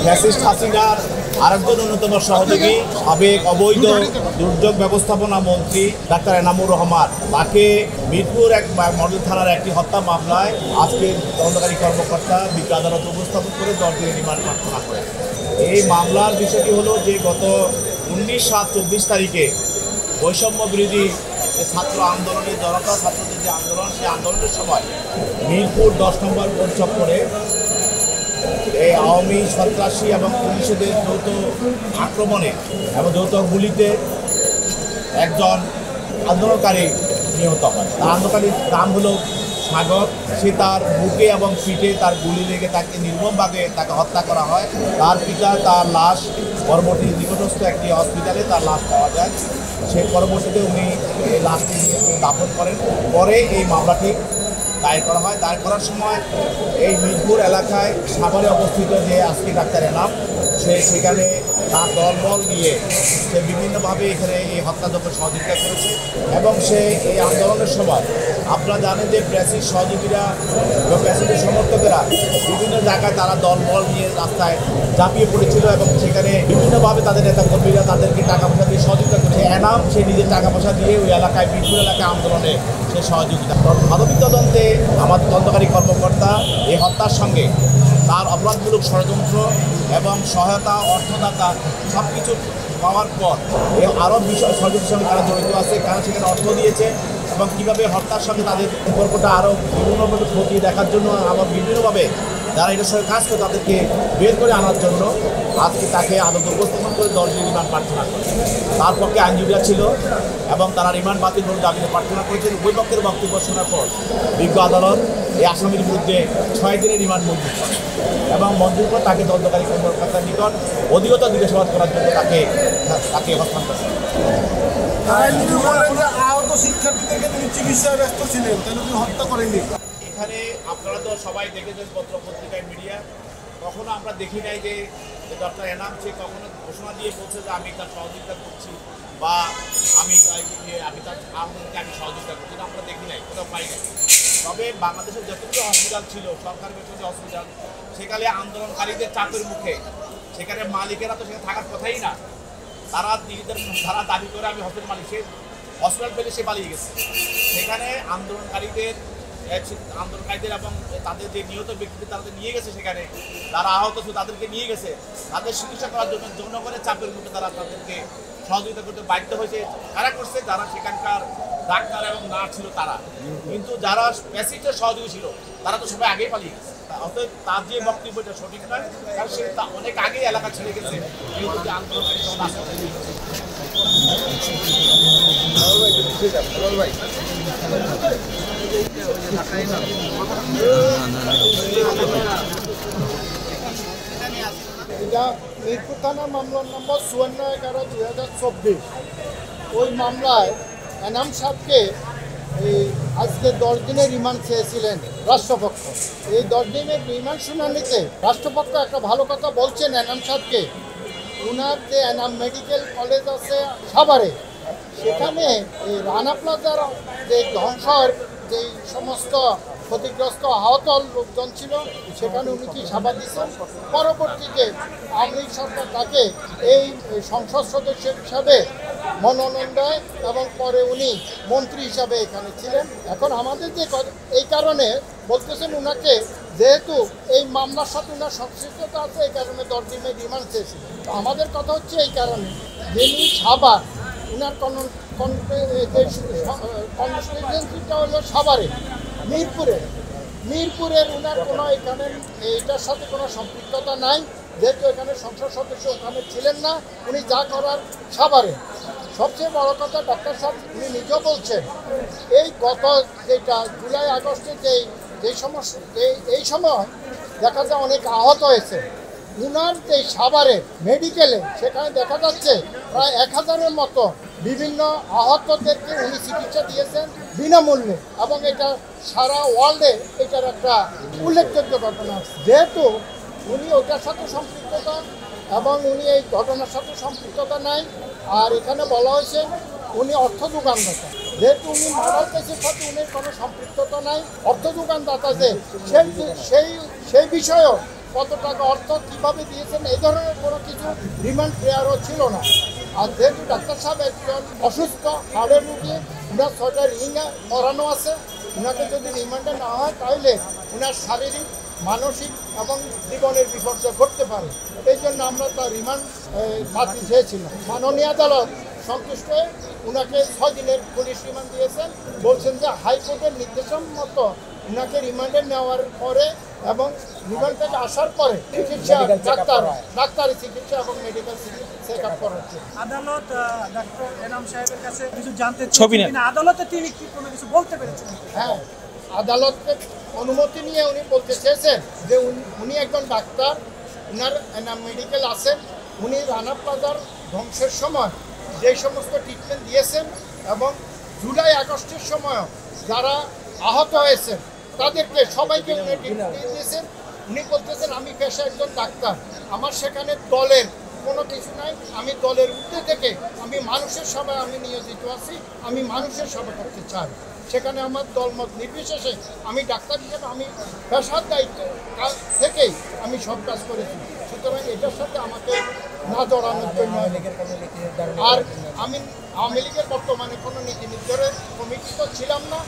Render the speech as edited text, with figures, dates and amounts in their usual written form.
Fascist হাসিনার আরেকজন অন্যতম সহযোগী সাবেক অবৈধ দুর্যোগ ব্যবস্থাপনা মন্ত্রী ডাক্তার এনামুর রহমান, তাকে মিরপুর এক মডেল থানার একটি হত্যা মামলায় আজকে তদন্তকারী কর্মকর্তা বিজ্ঞ আদালতে উপস্থাপন করে 10 দিনের রিমান্ড প্রার্থনা করে। এই মামলার বিষয়টি হলো যে গত 19/7/24 তারিখে বৈষম্য বিরোধী যে ছাত্র আন্দোলনের জনতা ছাত্রদের যে আন্দোলন, সেই আন্দোলনের সময় মিরপুর 10 নম্বর কোর্ট চত্বরে এই আওয়ামী সন্ত্রাসী এবং পুলিশদের যৌথ আক্রমণে এবং যৌথ গুলিতে একজন আন্দোলনকারী নিহত হয়। তার আন্দোলনকারীর নাম হলো সাগর। সে তার বুকে এবং পিঠে তার গুলি লেগে তাকে নির্মমভাবে তাকে হত্যা করা হয়। তার পিতা তার লাশ পরবর্তী নিকটস্থ একটি হসপিটালে তার লাশ পাওয়া যায়। সে পরবর্তীতে উনি এই লাশটি দাফন করেন। পরে এই মামলাটি দায়ের করা হয়। দায়ের করার সময় এই মিরপুর এলাকায় সাভারে অবস্থিত যে আজকে ডাক্তার এনাম, সে সেখানে তার দলবল নিয়ে সে বিভিন্নভাবে এখানে এই হত্যাযজ্ঞ সহযোগিতা করেছে এবং সে এই আন্দোলনের সময় আপনারা জানেন যে প্রেসির সহযোগীরা এবং প্রেসিডের সমর্থকেরা বিভিন্ন জায়গায় তারা দলবল নিয়ে রাস্তায় ঝাঁপিয়ে পড়েছিল এবং সেখানে বিভিন্নভাবে তাদের নেতাকর্মীরা তাদেরকে টাকা পয়সা দিয়ে সহযোগিতা করেছে। এনাম সে নিজের টাকা পয়সা দিয়ে ওই এলাকায় মিরপুর এলাকায় আন্দোলনে সে সহযোগিতা। মানবিক তদন্তে আমাদের তদন্তকারী কর্মকর্তা এই হত্যার সঙ্গে তার অপরাধমূলক ষড়যন্ত্র এবং সহায়তা অর্থদাতা সব কিছু পাওয়ার পর আরও বিষয় ষড়যন্ত্রের সঙ্গে তারা জড়িত আছে, কারণ সেখানে অর্থ দিয়েছে এবং কীভাবে হত্যার সঙ্গে তাদের সম্পর্কটা আরও বিভিন্নভাবে খতিয়ে দেখার জন্য আবার বিভিন্নভাবে যারা এটার সঙ্গে কাজ করে তাদেরকে বের করে আনার জন্য আজকে তাকে আদালতে উপস্থাপন করে 10 দিনের রিমান্ড প্রার্থনা করে। তার পক্ষে আইনজীবীরা ছিল এবং তারা রিমান্ড বাতিল করে দাবিতে প্রার্থনা করেছেন। উভয় পক্ষের বক্তব্য শোনার পর বিজ্ঞ আদালত এই আসামির বিরুদ্ধে 6 দিনের রিমান্ড মঞ্জুর করে এবং মঞ্জুর করে তাকে তদন্তকারী কর্মকর্তার নিকট অধিকতর জিজ্ঞাসাবাদ করার জন্য তাকে হস্তান্তর করে। আহত শিক্ষার্থীদেরকে তিনি চিকিৎসায় ব্যস্ত ছিলেন, তাহলে তিনি হত্যা করেননি। এখানে আপনারা তো সবাই দেখেছেন পত্রিকায় মিডিয়া, কখনো আমরা দেখি নাই যে ডক্টর এনাম সে কখনো ঘোষণা দিয়ে বলছে যে আমি তার সহযোগিতা করছি বা আমি তার আন্দোলনকে আমি সহযোগিতা করছি, আমরা দেখি নাই, কোথাও পাই নাই। তবে বাংলাদেশের যতগুলো হসপিটাল ছিল সরকারি বেসরকারি হসপিটাল, সেখানে আন্দোলনকারীদের চাপের মুখে সেখানে মালিকেরা তো সেখানে থাকার কথাই না। তারা নিজেদের তারা দাবি করে আমি হসপিটাল মালিক, সে হসপিটাল পেলে সে পালিয়ে গেছে। সেখানে আন্দোলনকারীদের এবং তাদের যে নিহত ব্যক্তিদের তাদের নিয়ে গেছে, সেখানে যারা আহত ছিল তাদেরকে নিয়ে গেছে, তাদের চিকিৎসা করার জন্য জনগণের চাপের মুখে তারা তাদেরকে সহযোগিতা করতে বাধ্য হয়েছে। কারা করছে? যারা সেখানকার ডাক্তার এবং নার্স ছিল তারা। কিন্তু যারা প্যাসেঞ্জার সহযোগী ছিল তারা তো সবাই আগেই পালিয়ে গেছে। অতএব তার যে বক্তব্যটা সঠিক নয়, কারণ সে অনেক আগেই এলাকা ছেড়ে গেছে। কিন্তু যে আন্দোলনকারী এটা মিরপুর থানা মামলার নম্বর 54/11/2024। ওই মামলায় এনাম সাহেবকে আজকে 10 দিনের রিমান্ড চেয়েছিলেন রাষ্ট্রপক্ষ। এই 10 দিনের রিমান্ড শুনানিতে রাষ্ট্রপক্ষ একটা ভালো কথা বলছেন এনাম সাহেবকে, ওনার যে এনাম মেডিকেল কলেজ আছে সাভারে, সেখানে এই রানা প্লাজার যে ধ্বংসের যে সমস্ত ক্ষতিগ্রস্ত আহত লোকজন ছিল সেখানে উনি কি সাবা দিচ্ছেন। পরবর্তীতে আওয়ামী লীগ সরকার তাকে এই সংসদ সদস্য হিসাবে মনোনয়ন দেয় এবং পরে উনি মন্ত্রী হিসাবে এখানে ছিলেন। এখন আমাদের যে এই কারণে বলতেছেন উনাকে, যেহেতু এই মামলার সাথে উনার সংশ্লিষ্টতা আছে, এই কারণে 10 দিনের রিমান্ড চেয়েছিল। আমাদের কথা হচ্ছে এই কারণে যিনি সাভার, উনার কনস্টিটিউয়েন্সিটা হলো সাভারে, মিরপুরের উনার কোনো এখানে এইটার সাথে কোনো সম্পৃক্ততা নাই। যেহেতু এখানে সংসদ সদস্য ওখানে ছিলেন না, উনি যা করার সাভারে। সবচেয়ে বড় কথা, ডক্টর সাহেব উনি নিজেও বলছেন এই গত যেটা জুলাই আগস্টে এই সময় দেখা যায় অনেক আহত হয়েছে। উনার যে সাভারে মেডিকেলে সেখানে দেখা যাচ্ছে প্রায় 1000-এর মতো বিভিন্ন আহতদেরকে উনি চিকিৎসা দিয়েছেন বিনামূল্যে, এবং এটা সারা ওয়ার্ল্ডে এটার একটা উল্লেখযোগ্য ঘটনা। যেহেতু উনি ওটার সাথে সম্পৃক্ততা এবং উনি এই ঘটনার সাথে সম্পৃক্ততা নাই, আর এখানে বলা হয়েছে উনি অর্থ যোগানদাতা। যেহেতু উনি মার্ডার কেসের সাথে উনি কোনো সম্পৃক্ততা নাই, অর্থ যোগানদাতা যে সেই সেই সেই বিষয়েও কত টাকা অর্থ কীভাবে দিয়েছেন এই ধরনের কোনো কিছু রিমান্ড প্রেয়ারও ছিল না। আর যেহেতু ডাক্তার সাহেব একজন অসুস্থ হাড়ের রুগী, উনার 6টা রিং করানো আছে, উনাকে যদি রিমান্ডে না হয় তাহলে উনার শারীরিক মানসিক এবং জীবনের বিপর্যয় ঘটতে পারে। এই জন্য আমরা তার রিমান্ড বাতিল চেয়েছিলাম। মাননীয় আদালত সন্তুষ্ট হয়ে উনাকে 6 দিনের পুলিশ রিমান্ড দিয়েছেন। বলছেন যে হাইকোর্টের নির্দেশন মতো উনাকে রিমান্ডে নেওয়ার পরে এবং রিমান্ড থেকে আসার পরে চিকিৎসা ডাক্তারি চিকিৎসা এবং মেডিকেল চেক আপ করাচ্ছে। আদালত ডাক্তার এনাম সাহেবের কাছে কিছু জানতে চাইছেন, আদালতে তিনি কি কোনো কিছু বলতে পেরেছেন? হ্যাঁ, আদালতের অনুমতি নিয়ে উনি বলতে চেয়েছেন যে উনি একজন ডাক্তার, উনার এনাম মেডিকেল আছেন, উনি রানা প্লাজার ধ্বংসের সময় যে সমস্ত ট্রিটমেন্ট দিয়েছেন এবং জুলাই আগস্টের সময়ও যারা আহত হয়েছেন তাদেরকে সবাইকে উনি ট্রিটমেন্ট দিয়েছেন। উনি বলতেছেন আমি পেশা একজন ডাক্তার, আমার সেখানে দলের কোনো কিছু নাই, আমি দলের ঊর্ধ্বে থেকে আমি মানুষের সেবায় আমি নিয়োজিত আছি, আমি মানুষের সেবা করতে চাই। সেখানে আমার দলমত নির্বিশেষে আমি ডাক্তার হিসেবে আমি পেশার দায়িত্ব থেকেই আমি সব কাজ করেছি। সুতরাং এটার সাথে আমাকে না জড়ানোর জন্য। আর আমি আওয়ামী লীগের বর্তমানে কোনো নীতি নির্ধারণের কমিটি তো ছিলাম না।